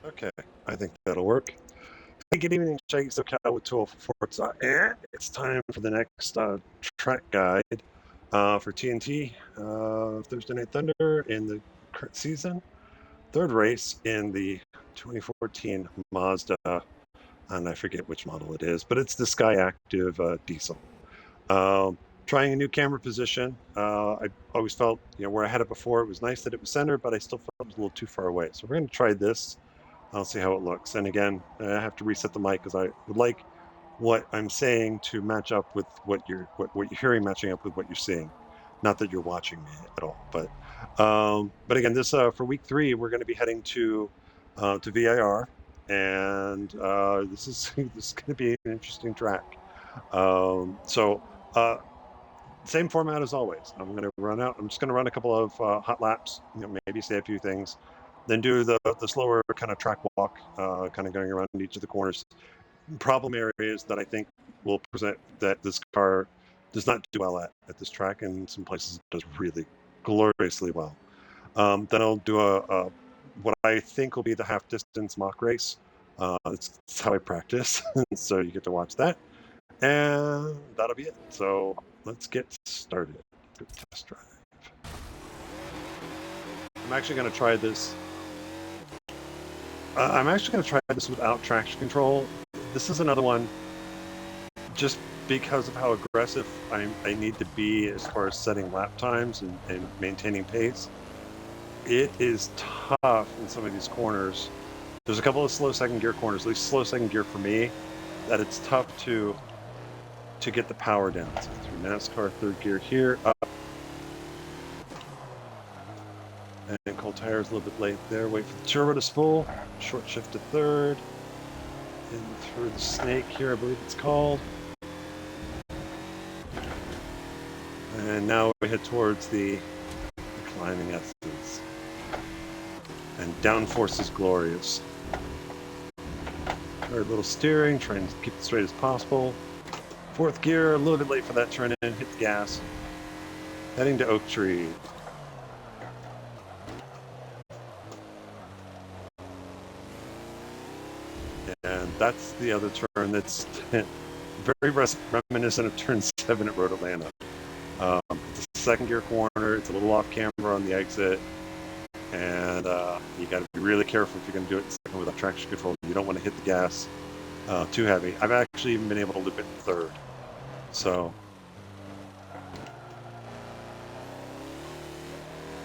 Okay, I think that'll work. Hey, good evening, Shaggy SoCal with 2Old4Forza, and it's time for the next track guide for TNT Thursday Night Thunder in the current season. Third race in the 2014 Mazda, and I forget which model it is, but it's the Sky Active diesel. Trying a new camera position. I always felt, where I had it before, it was nice that it was centered, but I still felt it was a little too far away. So we're going to try this. I'll see how it looks. And again, I have to reset the mic because I would like what I'm saying to match up with what you're hearing, matching up with what you're seeing. Not that you're watching me at all, but again, this for week 3, we're going to be heading to VIR, and this is this is going to be an interesting track. So same format as always. I'm going to run out. I'm just going to run a couple of hot laps. Maybe say a few things, then do the slower kind of track walk, kind of going around each of the corners. Problem areas that I think will present that this car does not do well at this track, and some places it does really gloriously well. Then I'll do a what I think will be the half distance mock race. It's how I practice, so you get to watch that. And that'll be it. So let's get started. Good test drive. I'm actually going to try this. I'm actually going to try this without traction control. This is another one just because of how aggressive I need to be as far as setting lap times and maintaining pace. It is tough in some of these corners. There's a couple of slow second gear corners, at least slow second gear for me, that it's tough to get the power down. So through NASCAR third gear here, up. And cold tires a little bit late there. Wait for the turbo to spool. Short shift to third. In through the snake here, I believe it's called. And now we head towards the climbing essence. And downforce is glorious. Very little steering, trying to keep it straight as possible. Fourth gear, a little bit late for that turn in, hit the gas. Heading to Oak Tree. And that's the other turn that's very reminiscent of turn 7 at Road Atlanta. It's a second gear corner, it's a little off camera on the exit. And you got to be really careful if you're going to do it second without traction control. You don't want to hit the gas too heavy. I've actually even been able to loop it in third. So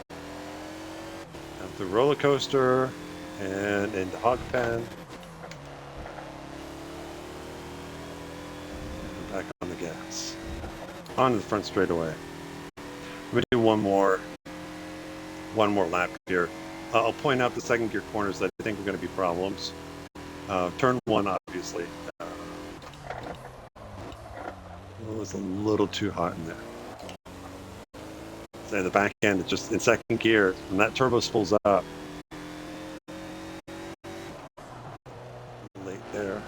at the roller coaster and into Hog Pen. And back on the gas. On the front straightaway. I'm going to do one more lap here. I'll point out the second gear corners that I think are going to be problems. Turn 1, obviously. It was a little too hot in there. Say the back end, just in second gear, when that turbo spools up. Late there.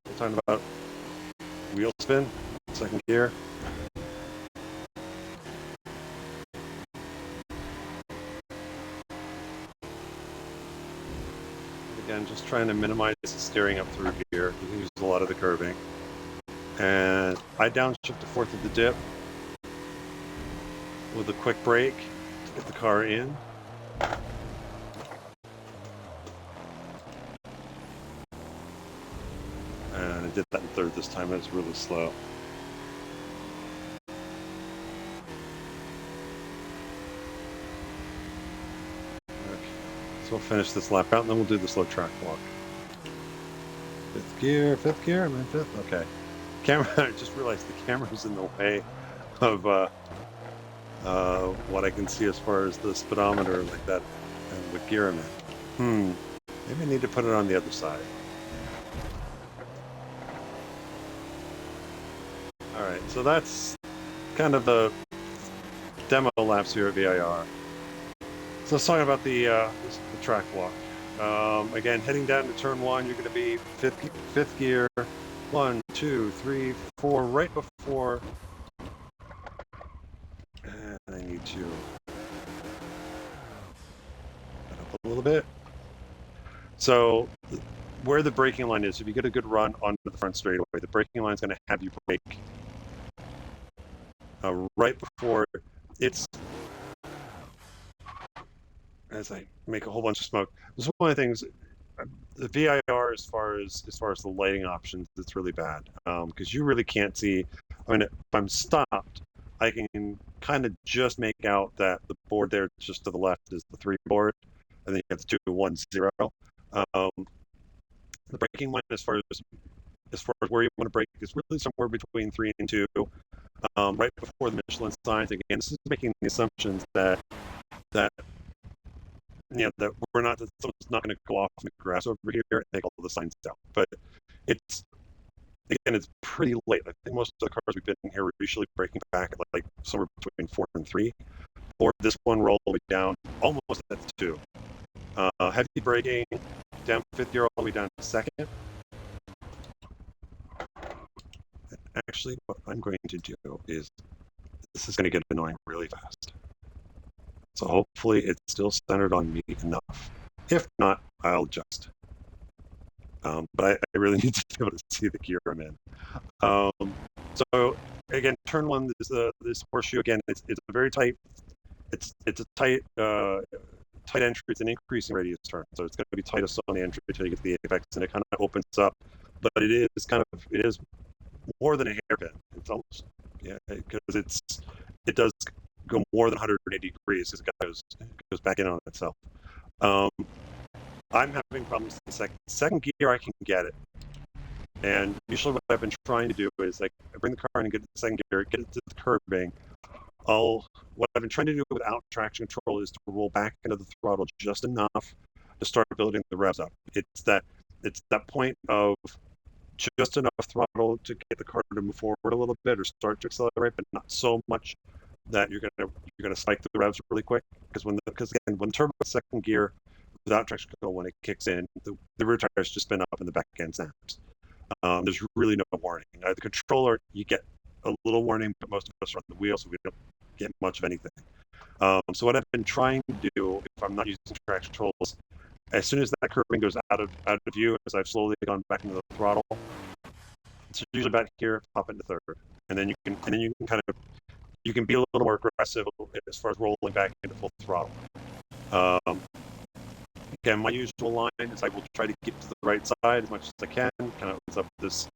We're talking about wheel spin, second gear. Again, just trying to minimize the steering up through here. You can use a lot of the curving. And I downshift to fourth of the dip with a quick brake to get the car in. And I did that in third this time. It was really slow. So we'll finish this lap out, and then we'll do the slow track walk. Fifth gear. Am I in fifth? Okay. Camera. I just realized the camera's in the way of what I can see as far as the speedometer, like that, and what gear I'm in. Maybe I need to put it on the other side. All right. So that's kind of the demo laps here at VIR. So let's talk about the track walk. Again, heading down to turn one, you're going to be fifth gear. 1, 2, 3, 4, right before. And I need to back up a little bit. So where the braking line is, if you get a good run onto the front straightaway, the braking line is going to have you brake right before it's. As I make a whole bunch of smoke, this is one of the things. The VIR, as far as the lighting options, it's really bad because you really can't see. I mean, if I'm stopped, I can kind of just make out that the board there just to the left is the 3 board, and then you have the 210. Um, the braking line, as far as where you want to brake, is really somewhere between 3 and 2, right before the Michelin signs. Again, this is making the assumptions that that we're not that someone's not going to go off in the grass over here and take all the signs down. But it's it's pretty late. I think most of the cars we've been in here are usually braking back at like somewhere between 4 and 3. Or this one we're all the way down almost at 2. Heavy braking down 5th gear all the way down to 2nd. Actually, what I'm going to do is this is going to get annoying really fast. So hopefully it's still centered on me enough. If not, I'll adjust. But I really need to be able to see the gear I'm in. So again, turn one is this horseshoe. Again, it's a very tight. It's a tight entry. It's an increasing radius turn, so it's going to be tightest on the entry until you get to the apex, and it kind of opens up. But it is more than a hairpin. It's almost because it does go more than 180 degrees because it goes back in on itself. I'm having problems in the second gear. I can get it, and usually what I've been trying to do is like I bring the car in and get it to the second gear, get it to the curbing. What I've been trying to do without traction control is to roll back into the throttle just enough to start building the revs up. It's that point of just enough throttle to get the car to move forward a little bit or start to accelerate, but not so much that you're gonna spike the revs really quick. Because when the turbo second gear without traction control, when it kicks in, the rear tires just spin up and the back end snaps. There's really no warning. The controller, you get a little warning, but most of us are on the wheel, so we don't get much of anything. So what I've been trying to do, if I'm not using traction controls, as soon as that curbing goes out of view, as I've slowly gone back into the throttle, it's usually about here, pop into third, and then you can kind of be a little more aggressive as far as rolling back into full throttle. Again, my usual line is I will try to get to the right side as much as I can, kind of opens up this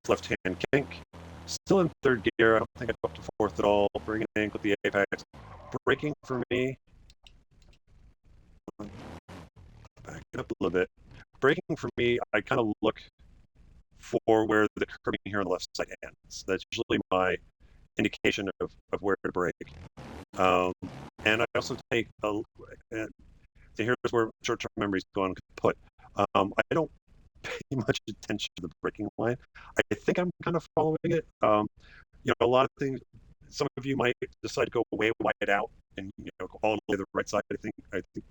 left-hand kink. Still in third gear. I don't think I go up to fourth at all. Bringing in with the apex. Braking for me. Back it up a little bit. Braking for me, I kind of look for where the curbing here on the left side ends. That's usually my indication of where to brake. And I also take here's where short-term memories go on put. I don't pay much attention to the braking line. I think I'm kind of following it. A lot of things. Some of you might decide to go way wide out and all the way to the right side. I think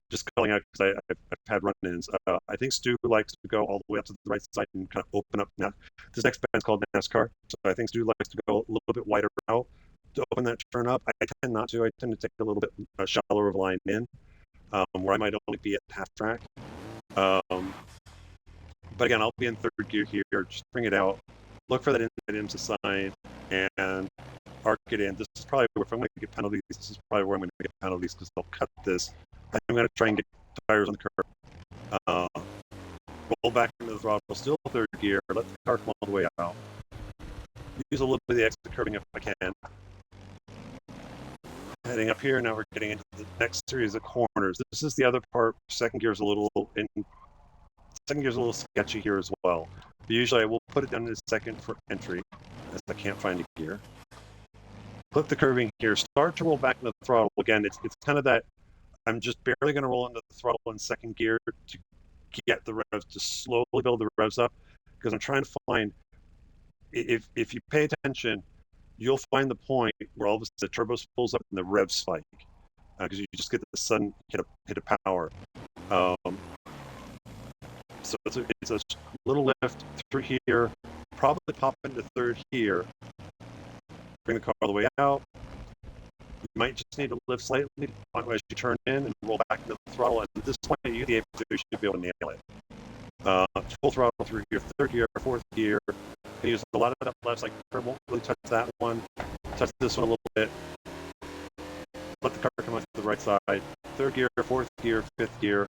just calling out because I've had run-ins. I think Stu likes to go all the way up to the right side and kind of open up. Now, this next band's called NASCAR, so I think Stu likes to go a little bit wider out to open that turn up. I tend not to. I tend to take a little bit shallower of a line in, where I might only be at half track. But again, I'll be in third gear here. Just bring it out. Look for that IMSA sign and arc it in. This is probably where, if I'm going to get penalties, this is probably where I'm going to get penalties because they'll cut this. I'm going to try and get tires on the curb. Roll back into the throttle, still third gear. Let the car come all the way out. Use a little bit of the exit curbing if I can. Heading up here, now we're getting into the next series of corners. This is the other part. Second gear is a little sketchy here as well. But usually I will put it down to second for entry, as I can't find a gear. Clip the curbing here. Start to roll back into the throttle. Again, it's kind of that I'm just barely going to roll into the throttle in second gear to get the revs, to slowly build the revs up, because I'm trying to find, if you pay attention, you'll find the point where all of a sudden the turbo pulls up and the revs spike, because you just get the sudden hit of power. Um, so it's a little lift through here, probably pop into third here, bring the car all the way out. You might just need to lift slightly as you turn in and roll back into the throttle. And at this point, you should be able to nail it. Full throttle through here, third gear, fourth gear. You use a lot of that left side curve, won't really touch that one. Touch this one a little bit. Let the car come out to the right side. Third gear, fourth gear, fifth gear.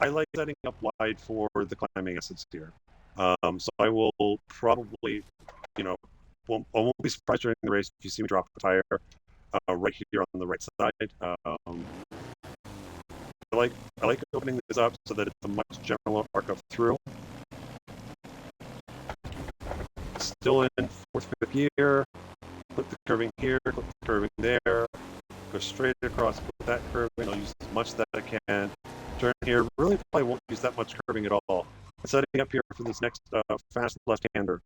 I like setting up wide for the climbing assist here. So I will probably, I won't be surprised during the race if you see me drop a tire right here on the right side. I like opening this up so that it's a much general arc up through. Still in fourth, fifth gear. Put the curving here, put the curving there. Go straight across with that curving. I'll use as much that I can. Turn here. Really probably won't use that much curving at all. Setting up here for this next fast left-hander.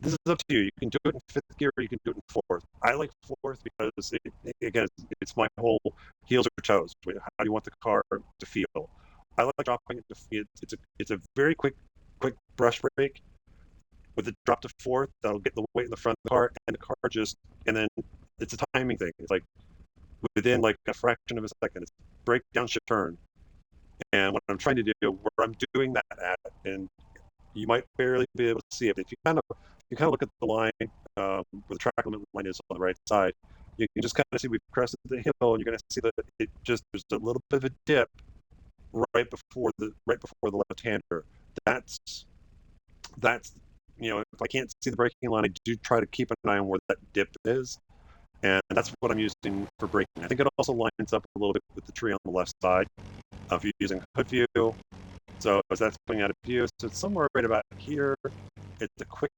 This is up to you. You can do it in fifth gear, or you can do it in fourth. I like fourth because, again, it's my whole heels or toes. How do you want the car to feel? I like dropping it to feel. It's a very quick brush brake with a drop to fourth. That'll get the weight in the front of the car, and the car and then it's a timing thing. It's like within like a fraction of a second, it's brake, downshift, turn. And what I'm trying to do, where I'm doing that at, and you might barely be able to see it. If you kind of look at the line where the track limit line is on the right side, you can just kind of see we've crested the hill, and you're going to see that there's a little bit of a dip right before the left-hander. That's if I can't see the braking line, I do try to keep an eye on where that dip is, and that's what I'm using for braking. I think it also lines up a little bit with the tree on the left side if you're using hood view. So as that's pulling out of view, so it's somewhere right about here. It's a quick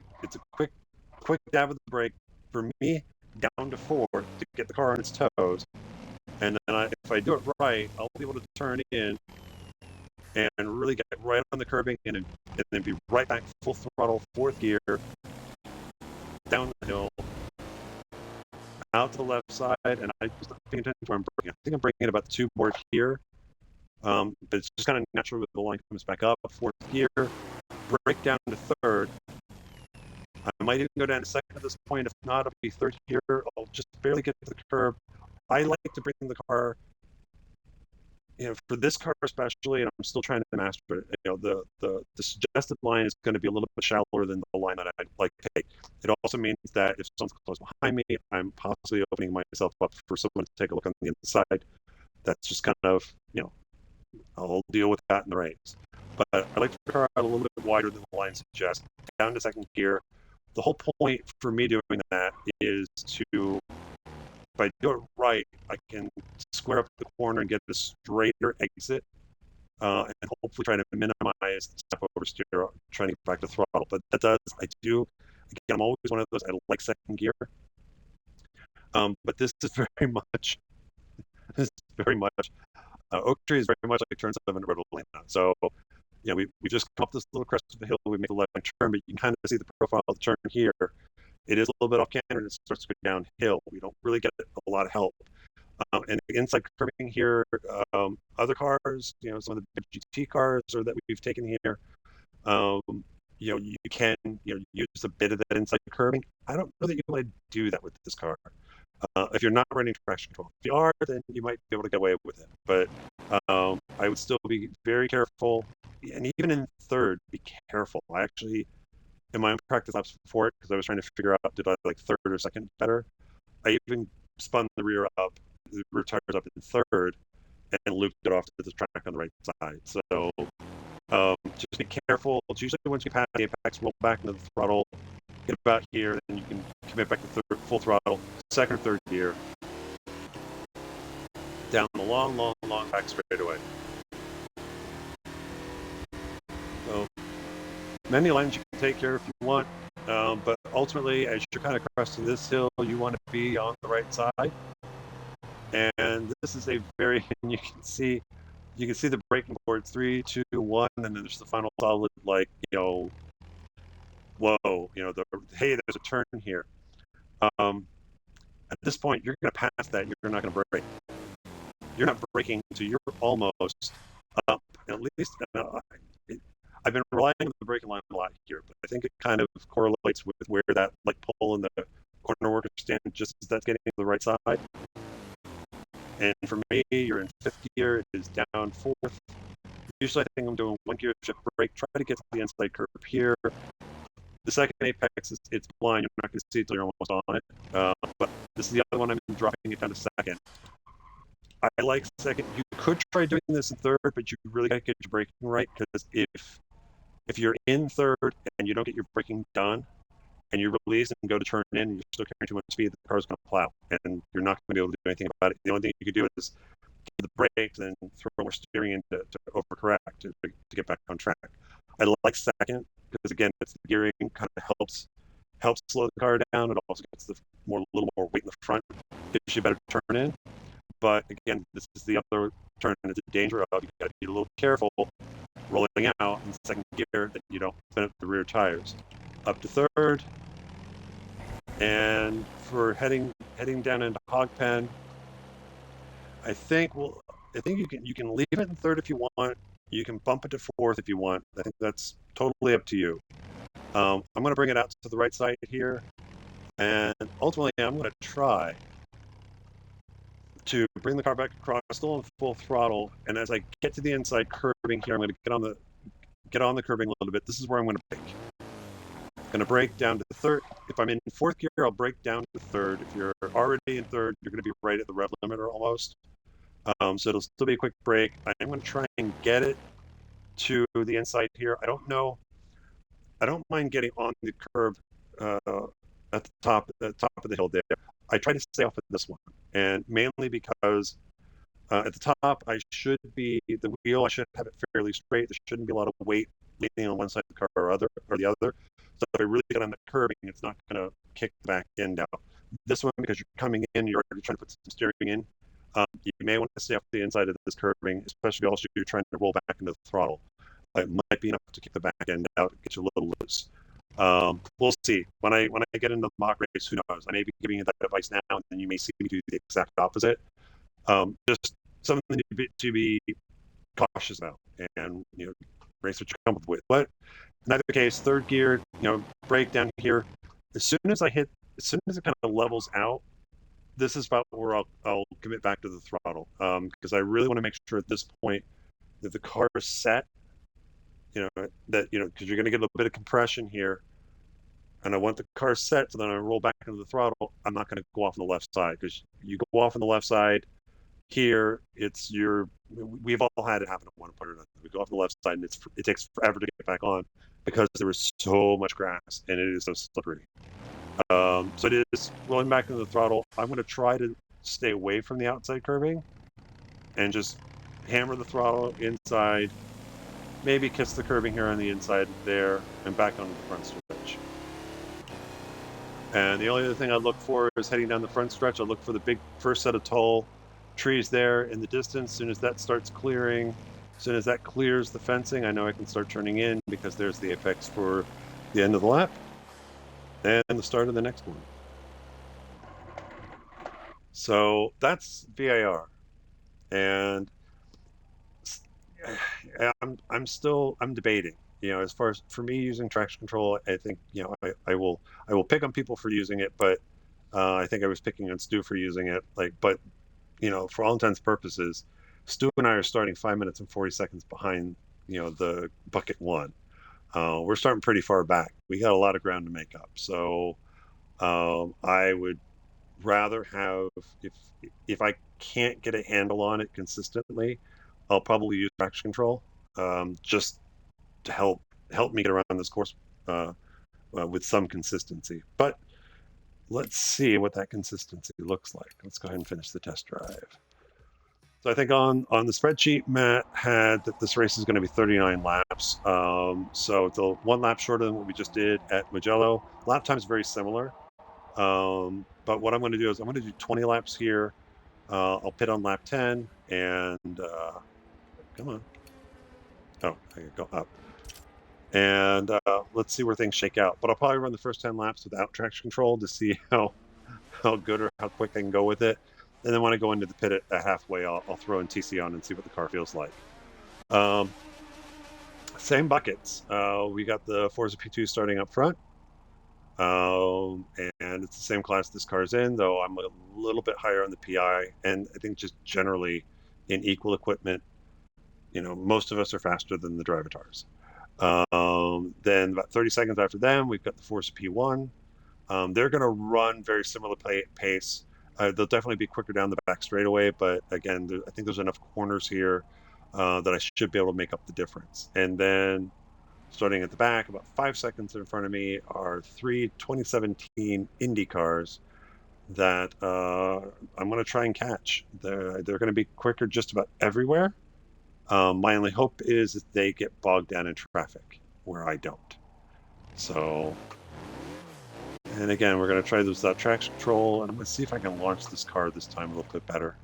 dab of the brake for me down to four to get the car on its toes, and then if I do it right, I'll be able to turn in and really get right on the curbing and then be right back full throttle, fourth gear, down the hill, out to the left side, and I just not paying attention to where I'm braking. I think I'm braking at about 2 board here. But it's just kind of natural with the line comes back up, fourth gear, break down to third. I might even go down to second at this point. If not, it'll be third gear. I'll just barely get to the curb. I like to bring the car, for this car especially, and I'm still trying to master it. The suggested line is going to be a little bit shallower than the line that I'd like to take. It also means that if someone's close behind me, I'm possibly opening myself up for someone to take a look on the inside. That's just kind of, I'll deal with that in the race. But I like to car out a little bit wider than the line suggests, down to second gear. The whole point for me doing that is if I do it right, I can square up the corner and get a straighter exit, and hopefully try to minimize the step over steer, trying to get back to throttle. But again, I'm always one of those, I like second gear. But this is very much, Oak Tree is very much like turn 7 at Red Bull Atlanta. So, we just come up this little crest of the hill, we make a left turn, but you can kind of see the profile of the turn here. It is a little bit off canter and it starts to go downhill. We don't really get a lot of help. And the inside curving here, other cars, some of the big GT cars that we've taken here, you can use a bit of that inside curving. I don't know that you want to do that with this car. If you're not running traction control. If you are, then you might be able to get away with it. But I would still be very careful. And even in third, be careful. I actually, in my own practice laps before it, because I was trying to figure out, did I like third or second better? I even spun the rear tires up in third and looped it off to the track on the right side. So just be careful. It's usually once you pass the apex, roll back into the throttle, get about here, then you can commit back to full throttle, second or third gear, down the long back straightaway. So many lines you can take here if you want, but ultimately, as you're kind of cresting this hill, you want to be on the right side. And this is a very, you can see the braking board 3, 2, 1, and then there's the final solid, whoa, hey, there's a turn here. At this point, you're going to pass that. You're not going to brake. You're not braking, so you're almost at least I've been relying on the braking line a lot here, but I think it kind of correlates with where that like pole in the corner worker stand just as that's getting to the right side. And for me, you're in fifth gear, it is down fourth. Usually I think I'm doing one gear shift brake, try to get to the inside curb here. The second apex, it's blind, you're not going to see it until you're almost on it. But this is the other one, I'm dropping it down to second. I like second. You could try doing this in third, but you really got to get your braking right, because if you're in third and you don't get your braking done, and you release and go to turn in, and you're still carrying too much speed, the car's going to plow, and you're not going to be able to do anything about it. The only thing you could do is give the brakes and throw more steering in to overcorrect, to get back on track. I like second, because again, it's the gearing kind of helps slow the car down. It also gets the little more weight in the front, gives you a better turn in. But again, this is the other turn into danger of. You got to be a little careful rolling out in second gear that you don't spin up the rear tires. Up to third, and for heading down into hog pen, I think you can leave it in third if you want. You can bump it to fourth if you want. I think that's totally up to you. I'm going to bring it out to the right side here, and ultimately I'm going to try to bring the car back across, still on full throttle. And as I get to the inside curbing here, I'm going to get on the curbing a little bit. This is where I'm going to brake. Going to brake down to third. If I'm in fourth gear, I'll brake down to third. If you're already in third, you're going to be right at the rev limiter almost. So it'll still be a quick brake. I'm going to try and get it to the inside here. I don't know. I don't mind getting on the curb at the top of the hill there. I try to stay off of this one, and mainly because at the top I should have it fairly straight. There shouldn't be a lot of weight leaning on one side of the car or the other. So if I really get on the curbing, it's not going to kick the back end out. This one, because you're coming in, you're already trying to put some steering in. You may want to stay off the inside of this curbing, especially also if you're trying to roll back into the throttle. It might be enough to kick the back end out, get you a little loose. We'll see. When I get into the mock race, who knows? I may be giving you that advice now, and then you may see me do the exact opposite. Just something to be cautious about, and race what you come up with. But in either case, third gear, brake down here. As soon as it kind of levels out, this is about where I'll commit back to the throttle, because I really want to make sure at this point that the car is set. Because you're going to get a bit of compression here, and I want the car set, so then I roll back into the throttle. I'm not going to go off on the left side, because you go off on the left side here, we've all had it happen at one point or another. We go off on the left side, and it takes forever to get back on, because there is so much grass and it is so slippery. So it is rolling back into the throttle. I'm going to try to stay away from the outside curbing and just hammer the throttle inside, maybe kiss the curbing here on the inside there, and back onto the front stretch. And the only other thing I look for is heading down the front stretch. I look for the big first set of tall trees there in the distance. As soon as that starts clearing, as soon as that clears the fencing, I know I can start turning in, because there's the apex for the end of the lap and the start of the next one. So that's VIR, and I'm debating. As far as for me using traction control, I think I will pick on people for using it, but I think I was picking on Stu for using it. But for all intents and purposes, Stu and I are starting 5 minutes and 40 seconds behind the bucket one. We're starting pretty far back. We got a lot of ground to make up. So I would rather have, if I can't get a handle on it consistently, I'll probably use traction control, just to help me get around this course with some consistency. But let's see what that consistency looks like. Let's go ahead and finish the test drive. So I think on the spreadsheet, Matt had that this race is going to be 39 laps. So it's a 1 lap shorter than what we just did at Mugello. Lap time is very similar. But what I'm going to do is I'm going to do 20 laps here. I'll pit on lap 10, and come on. Oh, I can go up. And let's see where things shake out. But I'll probably run the first 10 laps without traction control to see how good or how quick I can go with it. And then when I go into the pit at halfway, I'll throw in TC on and see what the car feels like. Same buckets. We got the Forza P2 starting up front. And it's the same class this car's in, though I'm a little bit higher on the PI. And I think just generally in equal equipment, you know, most of us are faster than the drivatars. Then about 30 seconds after them, we've got the Forza P1. They're going to run very similar pace. They'll definitely be quicker down the back straightaway, but again, I think there's enough corners here that I should be able to make up the difference. And then starting at the back, about 5 seconds in front of me, are three 2017 Indy cars that I'm going to try and catch. They're going to be quicker just about everywhere. My only hope is that they get bogged down in traffic where I don't. So, and again, we're going to try this without traction control, and I'm going to see if I can launch this car this time a little bit better.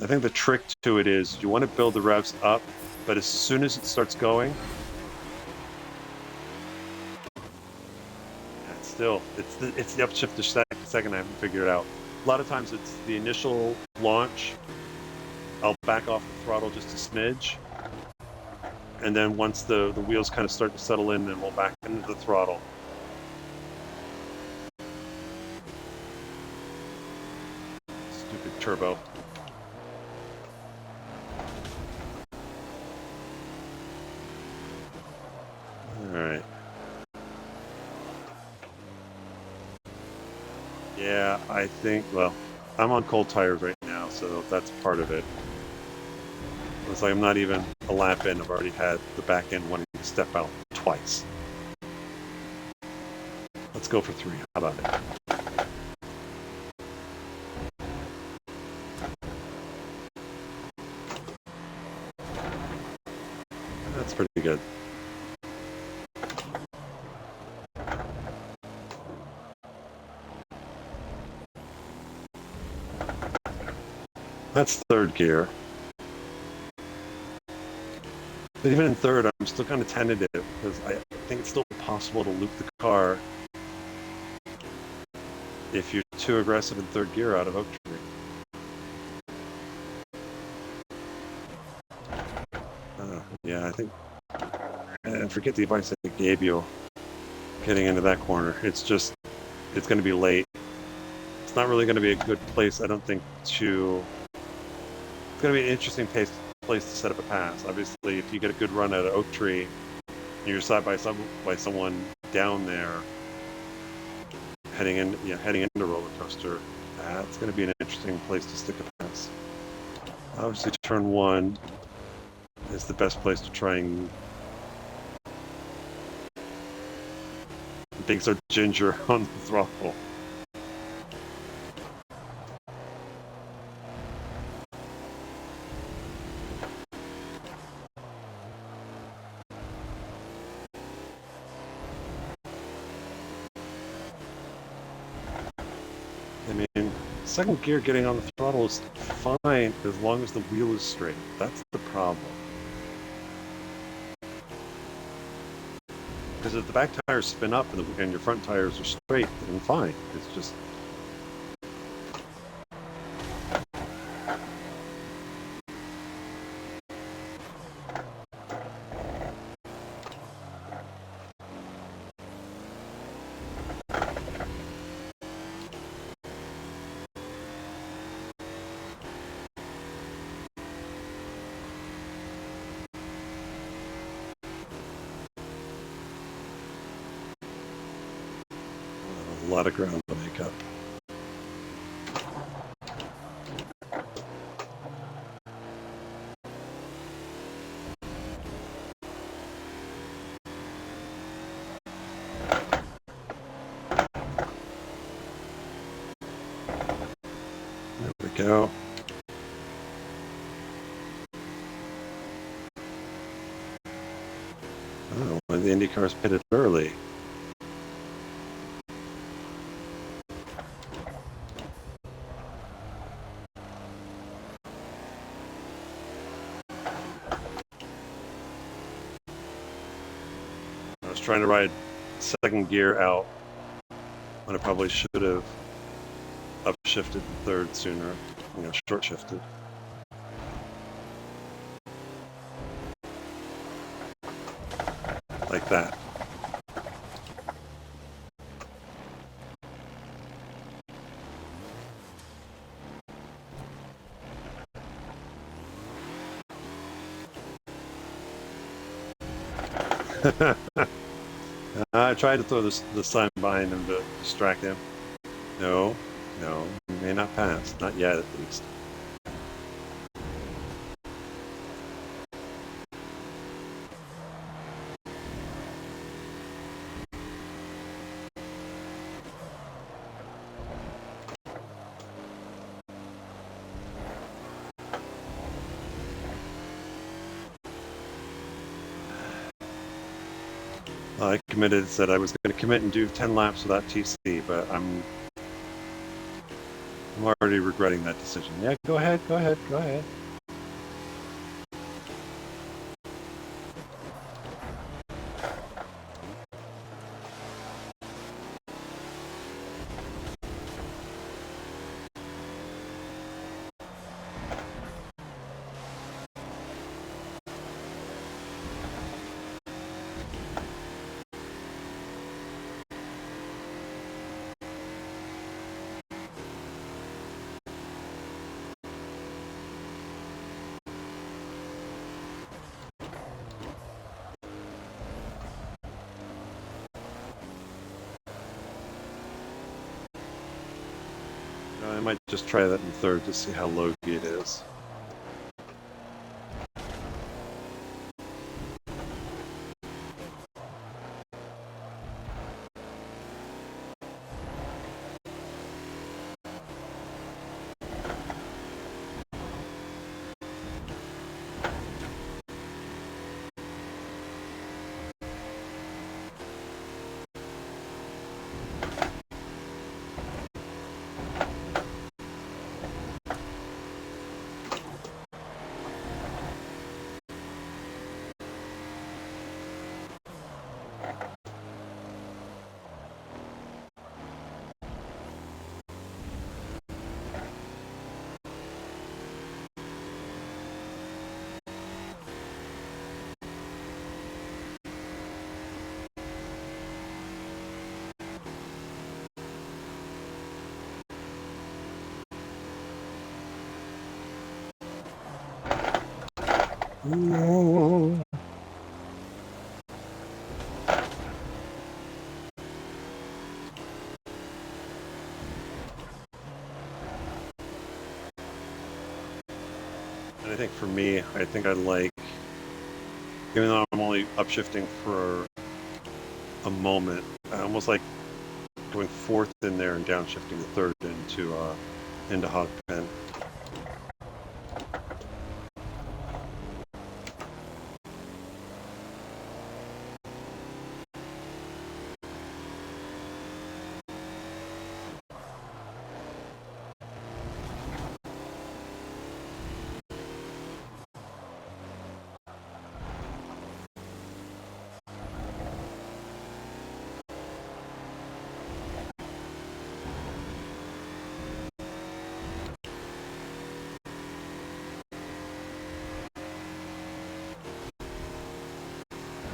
I think the trick to it is you want to build the revs up, but as soon as it starts going, it's the upshifter second I haven't figured it out. A lot of times it's the initial launch. I'll back off the throttle just a smidge, and then once the wheels kind of start to settle in, then we'll back into the throttle. Stupid turbo. All right. Yeah, I think, well, I'm on cold tires right now, so that's part of it. It's like I'm not even a lap in, I've already had the back end wanting to step out twice. Let's go for 3. How about it? That's pretty good. That's third gear. But even in third, I'm still kind of tentative because I think it's still possible to loop the car if you're too aggressive in third gear out of Oak Tree. Yeah, I think, and forget the advice I gave you getting into that corner. It's just, it's going to be late. It's not really going to be a good place, I don't think, to, it's going to be an interesting place to set up a pass. Obviously, if you get a good run out of Oak Tree, and you're side by someone down there, heading into roller coaster, that's going to be an interesting place to stick a pass. Obviously, turn 1 is the best place to try and things are ginger on the throttle. I mean, second gear getting on the throttle is fine as long as the wheel is straight. That's the problem. Because if the back tires spin up and your front tires are straight, then fine. It's just... a lot of ground to make up. There we go. Oh, one of the Indy cars pitted early. I was trying to ride second gear out when I probably should have upshifted the third sooner, short shifted. like that. I tried to throw the sign behind him to distract him. No, no, he may not pass. Not yet, at least. I committed, said I was going to commit and do 10 laps without TC, but I'm already regretting that decision. Yeah, go ahead, go ahead, go ahead. I might just try that in third to see how low it is. Ooh. And I think for me, I think I like, even though I'm only upshifting for a moment, I almost like going fourth in there and downshifting the third into hog pen.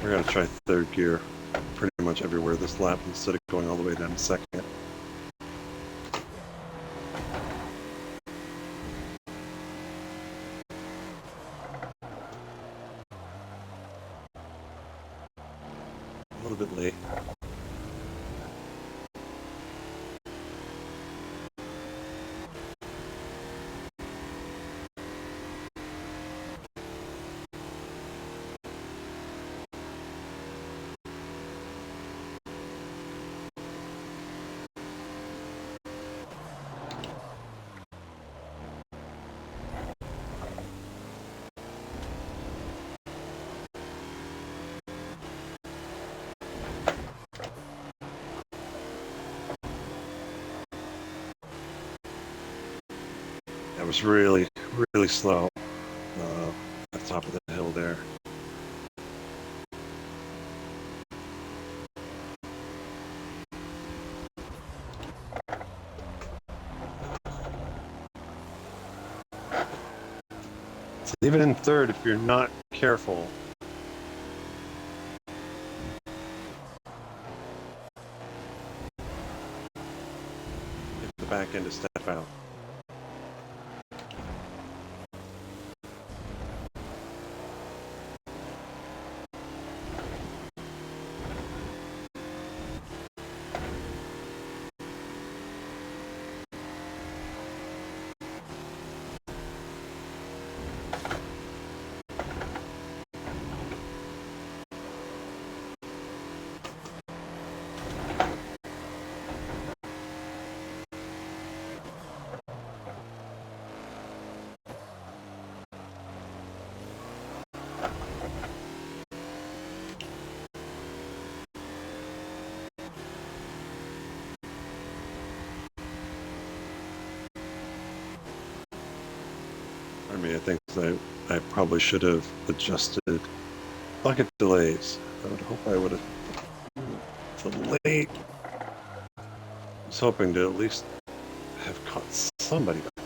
We're going to try third gear pretty much everywhere this lap instead of going all the way down to second. A little bit late. That was really, really slow at the top of the hill there. So even in third, if you're not careful, back end to step out. I mean, I think I probably should have adjusted bucket delays. I would hope I would have. It's late. I was hoping to at least have caught somebody by now.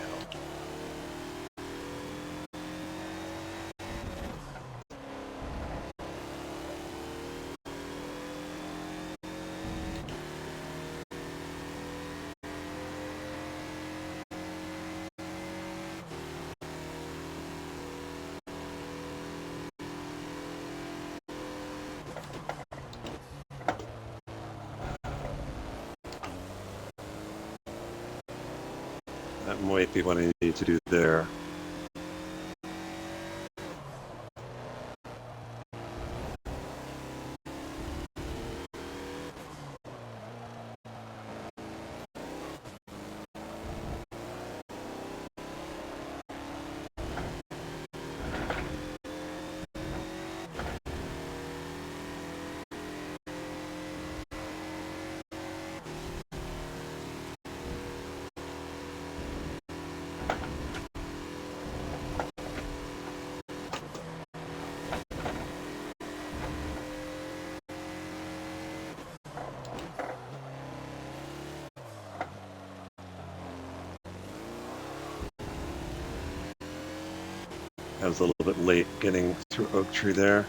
That might be what I need to do there. I was a little bit late getting through Oak Tree there.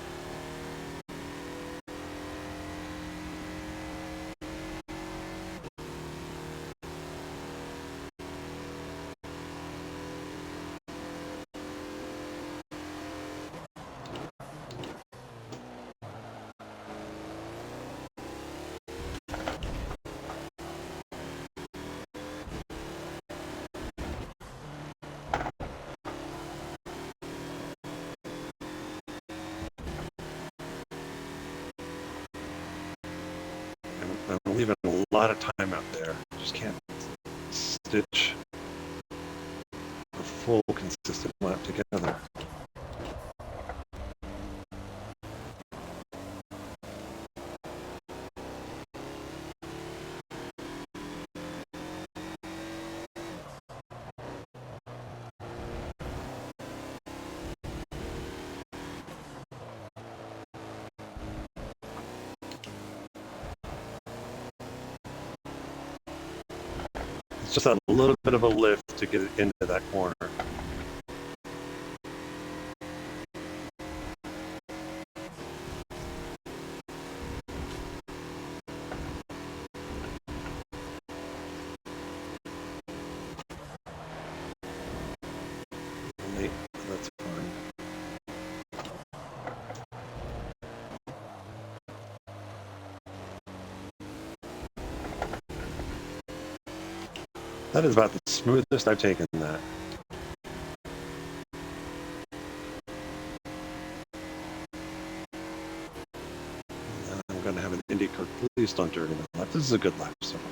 I'm leaving a lot of time out there. Just can't stitch a full consistent lap together. It's just a little bit of a lift to get it into that corner. Late, that's fine. That is about the smoothest I've taken that. And I'm going to have an IndyCar. Please don't dirty my lap. This is a good lap so far.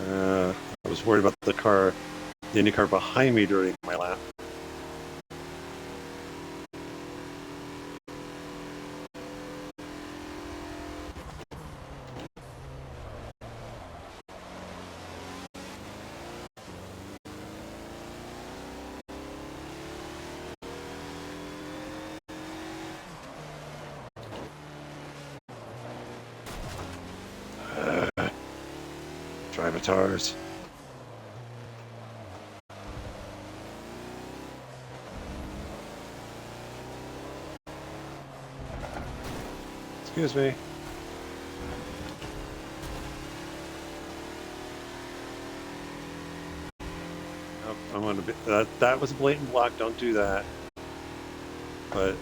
I was worried about the IndyCar behind me during my lap. tires. Excuse me. Oh, I'm gonna be that was a blatant block. Don't do that. But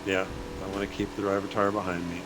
yeah, I want to keep the driver tire behind me.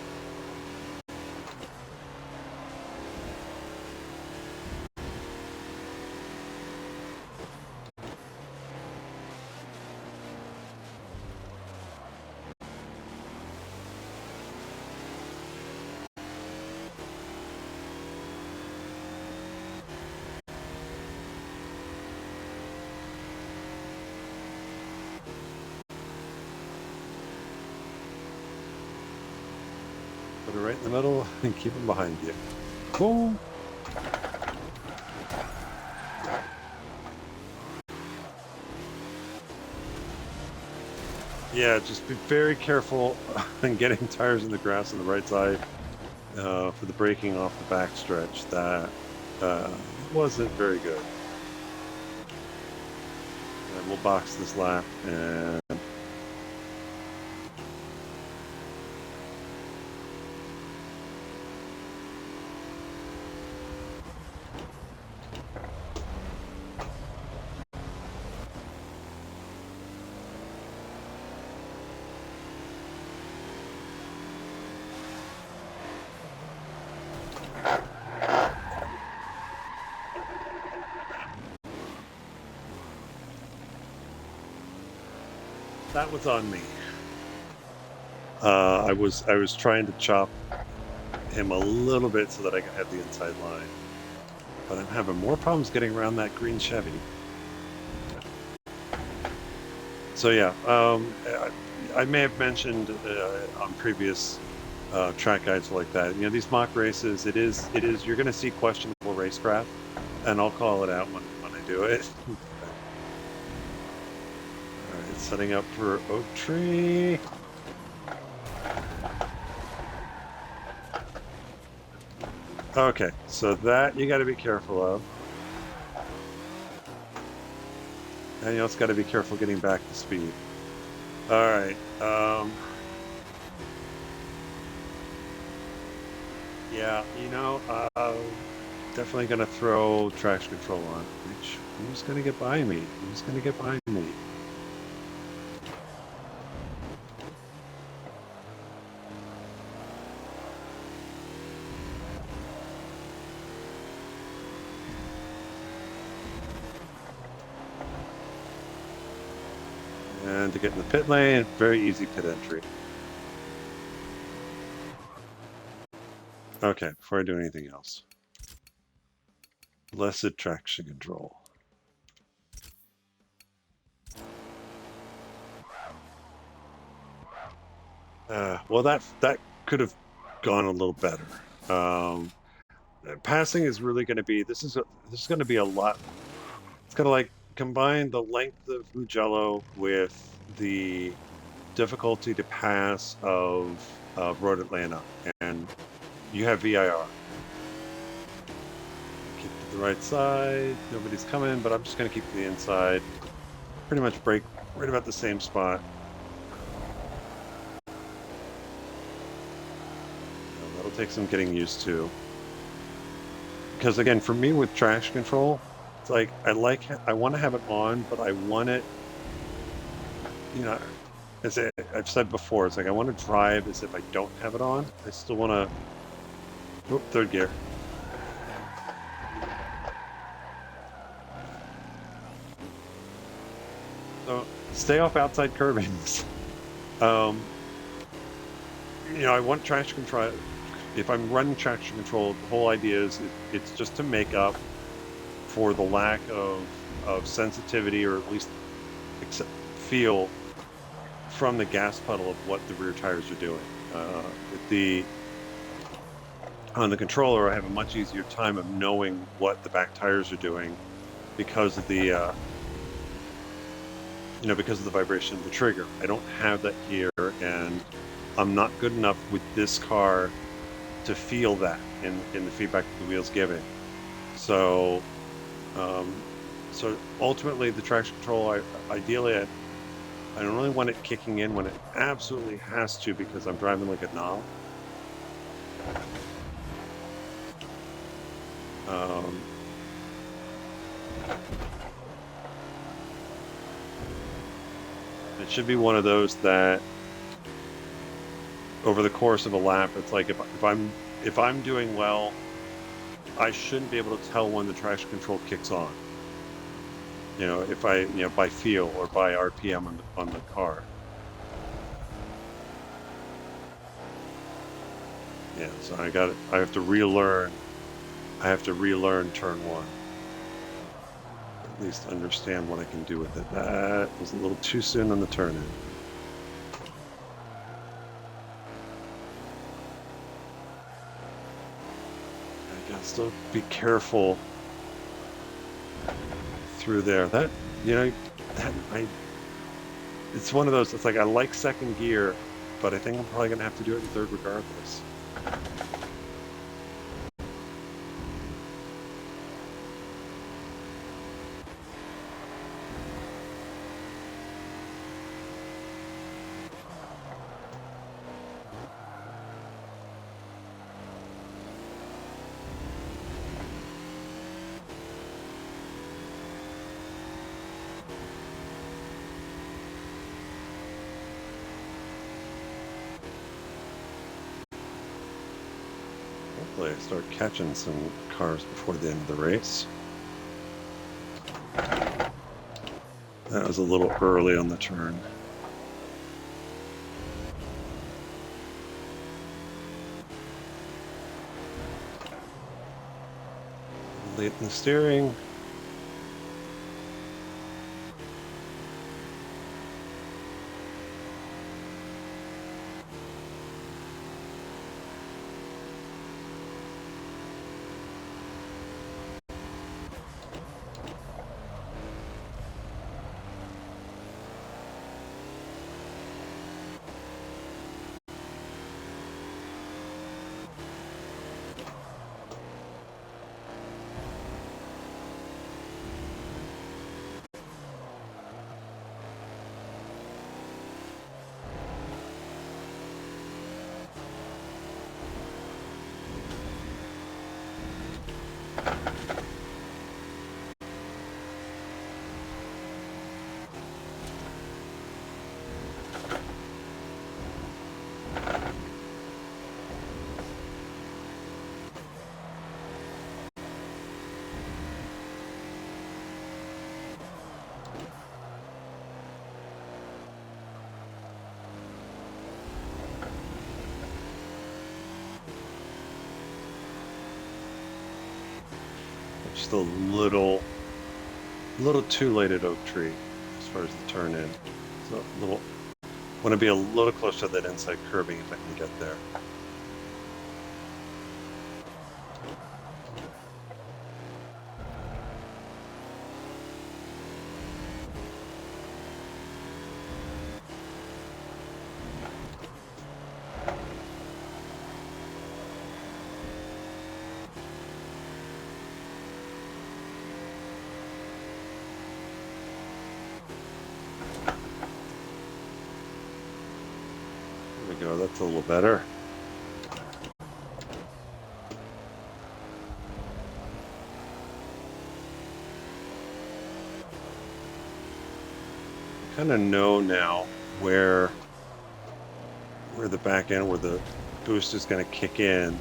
Put it right in the middle and keep them behind you. Boom. Yeah, just be very careful on getting tires in the grass on the right side for the braking off the backstretch. That wasn't very good. And we'll box this lap and that was on me. I was trying to chop him a little bit so that I could have the inside line, but I'm having more problems getting around that green Chevy. So yeah, I may have mentioned on previous track guides like that. You know, these mock races, it is you're going to see questionable racecraft, and I'll call it out when I do it. All right, setting up for Oak Tree. Okay, so that you got to be careful of. And you also got to be careful getting back to speed. All right. Yeah, you know, definitely going to throw traction control on. Who's going to get by me? Who's going to get by me? And to get in the pit lane, very easy pit entry. Okay, before I do anything else. Blessed traction control. Well, that could have gone a little better. Passing is really going to be this is going to be a lot. It's going to like combine the length of Mugello with the difficulty to pass of Road Atlanta, and you have VIR. Keep to the right side. Nobody's coming, but I'm just going to keep to the inside. Pretty much brake right about the same spot. That'll take some getting used to. Because again, for me with traction control, it's like I want to have it on, but I want it, you know, as I've said before, it's like I want to drive as if I don't have it on. I still want to. Oop, third gear. So stay off outside curbings. You know, I want traction control. If I'm running traction control, the whole idea is it's just to make up for the lack of sensitivity, or at least feel from the gas pedal of what the rear tires are doing. On the controller, I have a much easier time of knowing what the back tires are doing because of the because of the vibration of the trigger. I don't have that here, and I'm not good enough with this car to feel that in the feedback that the wheel's giving. So, so ultimately, the traction control, ideally, I don't really want it kicking in when it absolutely has to because I'm driving like a knob. It should be one of those that over the course of a lap, it's like if I'm doing well, I shouldn't be able to tell when the traction control kicks on. You know, if I, you know, by feel or by RPM on the car. Yeah, so I have to relearn. I have to relearn turn one. At least understand what I can do with it. That was a little too soon on the turn in. I gotta still be careful through there. That, you know, it's one of those, it's like I like second gear, but I think I'm probably gonna have to do it in third regardless. Hopefully I start catching some cars before the end of the race. That was a little early on the turn. Late in the steering. Just a little too late at Oak Tree as far as the turn in. So a little, want to be a little closer to that inside curbing if I can get there. There we go, that's a little better. I kind of know now where the back end, where the boost is going to kick in.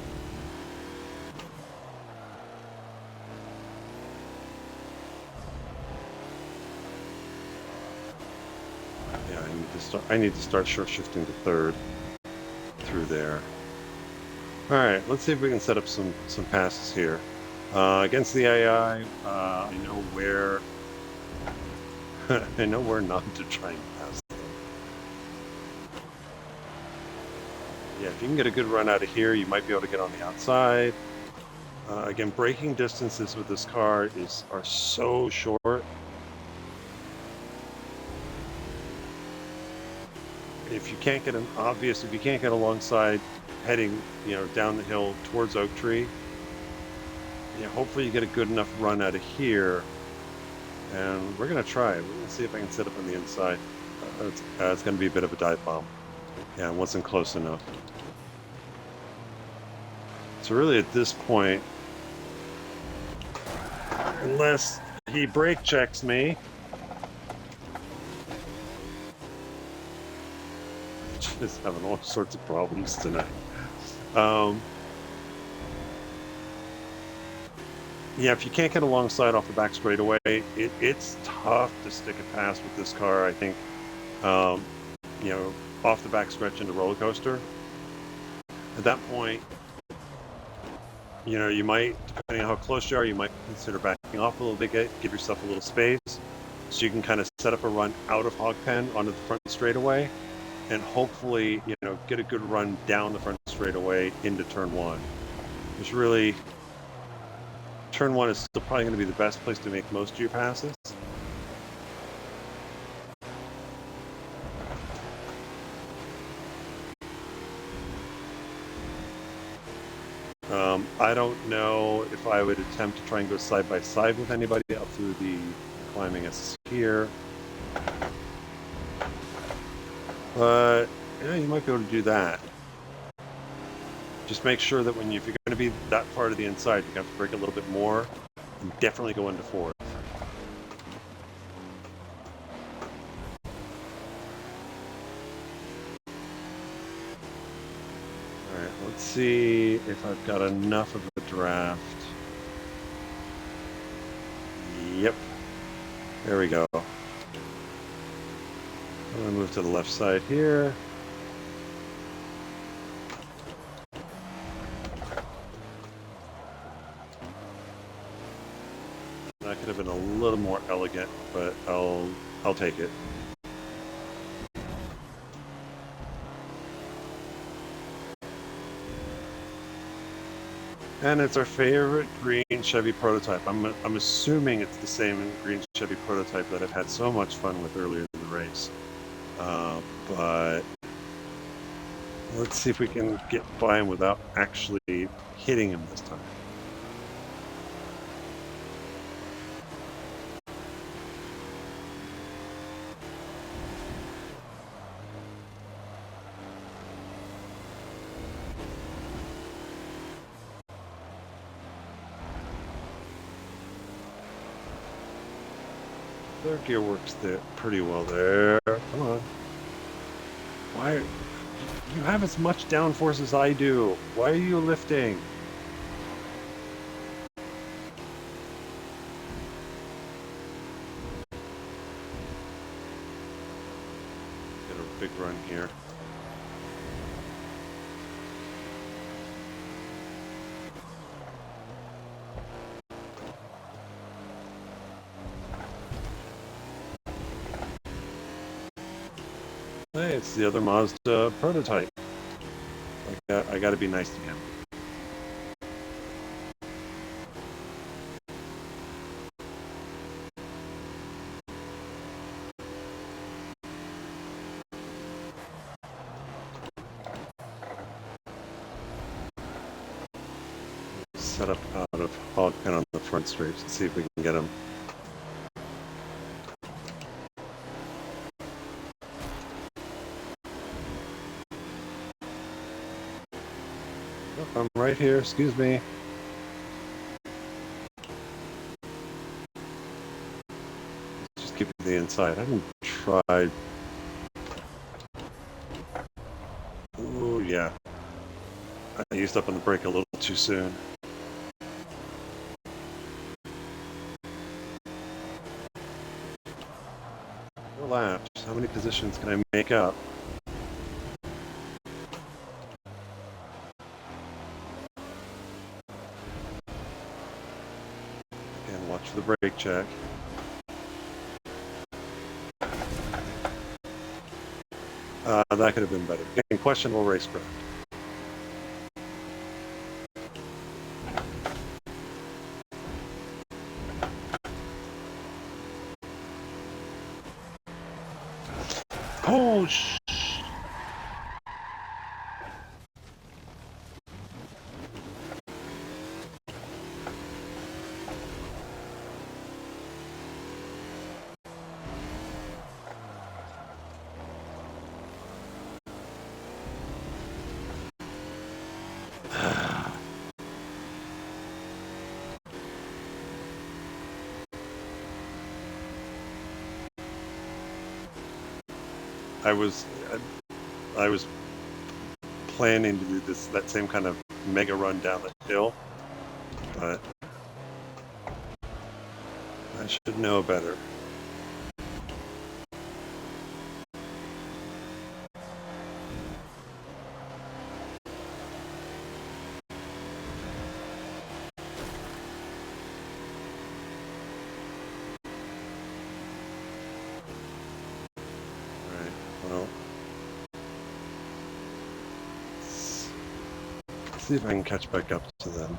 Yeah, I need to start short shifting to third through there. All right, let's see if we can set up some passes here. Against the AI, I know where I know where not to try and pass them. Yeah, if you can get a good run out of here, you might be able to get on the outside. Again, braking distances with this car are so short. If you can't get if you can't get alongside heading, you know, down the hill towards Oak Tree, Yeah, hopefully you get a good enough run out of here. And we're going to try it. We're going to see if I can set up on the inside. It's going to be a bit of a dive bomb. Yeah, it wasn't close enough. So really at this point, unless he brake checks me, just having all sorts of problems tonight. Yeah, if you can't get alongside off the back straightaway, it's tough to stick it past with this car. I think, you know, off the back stretch into roller coaster. At that point, you know, you might, depending on how close you are, you might consider backing off a little bit, give yourself a little space, so you can kind of set up a run out of hog pen onto the front straightaway, and hopefully, you know, get a good run down the front straightaway into turn one. There's really, turn one is still probably going to be the best place to make most of your passes. I don't know if I would attempt to try and go side by side with anybody up through the climbing a skier. But yeah, you might be able to do that. Just make sure that if you're going to be that far to the inside, you have to brake a little bit more and definitely go into fourth. Alright, let's see if I've got enough of a draft. Yep. There we go. I'm going to move to the left side here. That could have been a little more elegant, but I'll take it. And it's our favorite green Chevy prototype. I'm assuming it's the same green Chevy prototype that I've had so much fun with earlier in the race. But let's see if we can get by him without actually hitting him this time. Their gear works there pretty well there. Come on. Why? You have as much downforce as I do. Why are you lifting? Get a big run here. Hey, it's the other Mazda prototype. I gotta be nice to him. Set up out of hog pen on the front straight and see if we can get him. I'm right here, excuse me. Just keep it to the inside. I haven't tried. Oh, yeah. I used up on the brake a little too soon. Four laps. How many positions can I make up? Watch for the brake check. That could have been better. Again, questionable racecraft. Oh, I was I was planning to do that same kind of mega run down the hill, but I should know better. Alright, well, let's see if I can catch back up to them.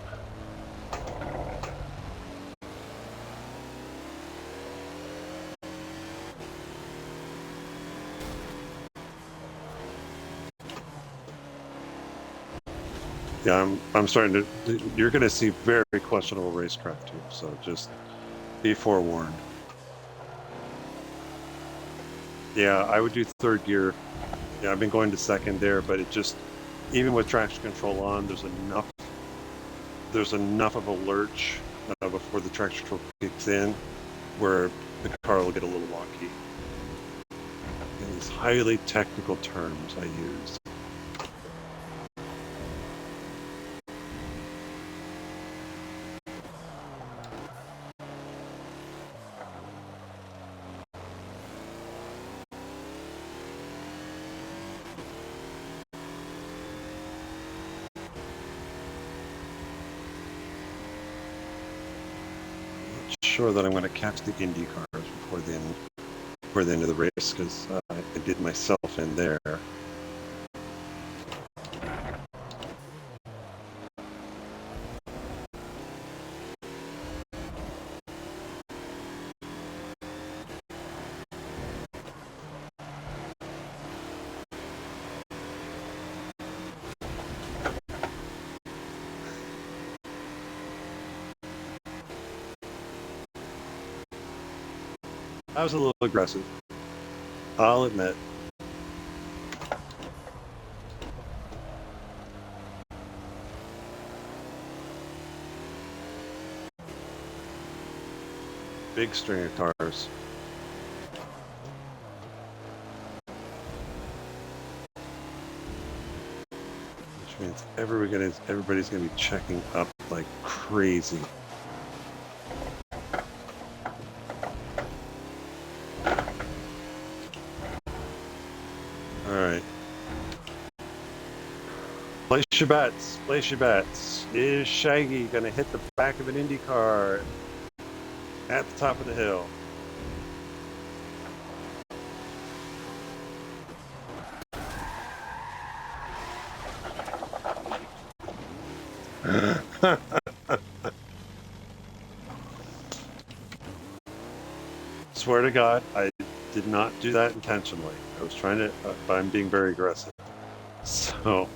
Yeah, I'm starting to. You're going to see very questionable racecraft too, so just be forewarned. Yeah, I would do third gear. Yeah, I've been going to second there, but it just, even with traction control on, there's enough of a lurch before the traction control kicks in, where the car will get a little wonky. And these highly technical terms I use. Sure that I'm going to catch the Indy cars before the end of the race, because I did myself in there. I was a little aggressive, I'll admit. Big string of cars. Which means everybody's gonna be checking up like crazy. Alright. Place your bets. Place your bets. Is Shaggy gonna hit the back of an Indy car at the top of the hill? Swear to God, I did not do that intentionally. I was trying to, but I'm being very aggressive. So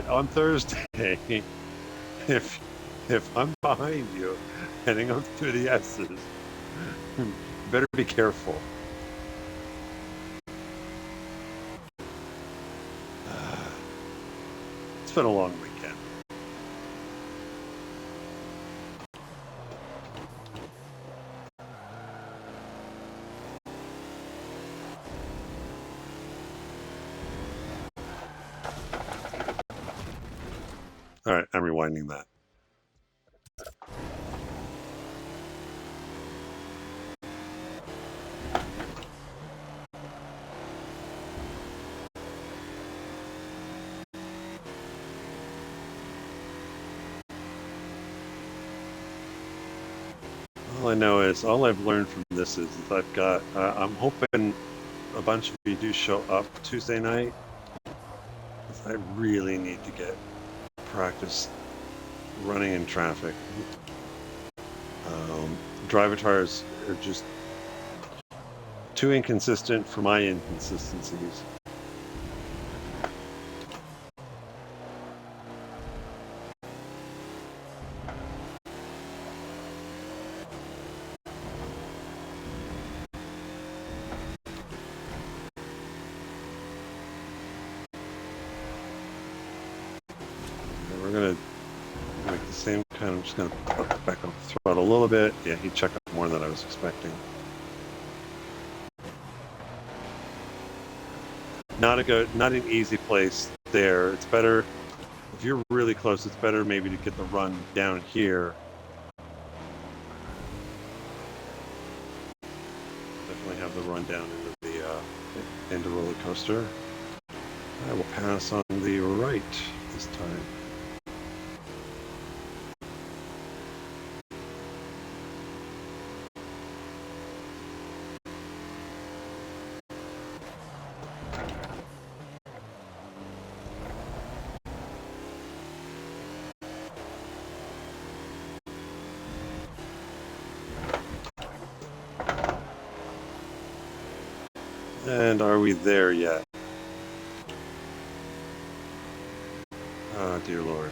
on Thursday, if I'm behind you, heading up through the S's, you better be careful. It's been a long weekend. All right, I'm rewinding that. All I know is, all I've learned from this is that I've got, I'm hoping a bunch of you do show up Tuesday night. I really need to get practice running in traffic. Drivatars are just too inconsistent for my inconsistencies. We're gonna make the same kind. I'm just gonna put back on the throttle a little bit. Yeah, he checked up more than I was expecting. not an easy place there. It's better if you're really close. It's better maybe to get the run down here. Definitely have the run down into roller coaster. I will pass on the right this time. And are we there yet? Oh, dear Lord.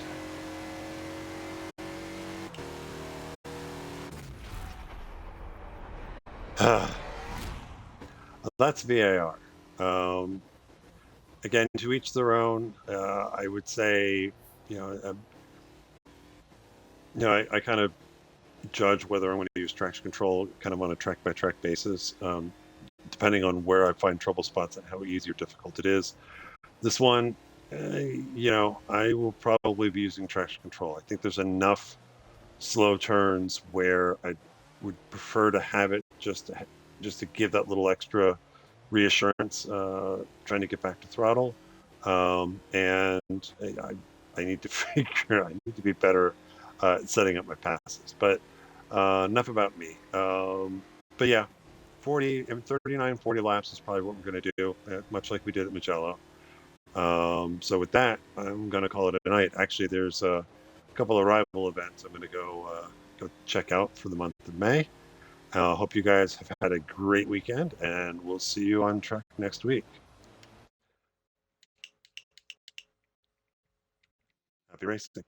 That's VIR. Again, to each their own. I would say, you know, uh, I kind of judge whether I'm going to use traction control kind of on a track by track basis, depending on where I find trouble spots and how easy or difficult it is. This one, I will probably be using traction control. I think there's enough slow turns where I would prefer to have it just to give that little extra reassurance, trying to get back to throttle. And I need to I need to be better at setting up my passes. But enough about me. But yeah, 39, 40 laps is probably what we're going to do, much like we did at Mugello. So with that, I'm going to call it a night. Actually, there's a couple of rival events I'm going to go check out for the month of May. Hope you guys have had a great weekend, and we'll see you on track next week. Happy racing.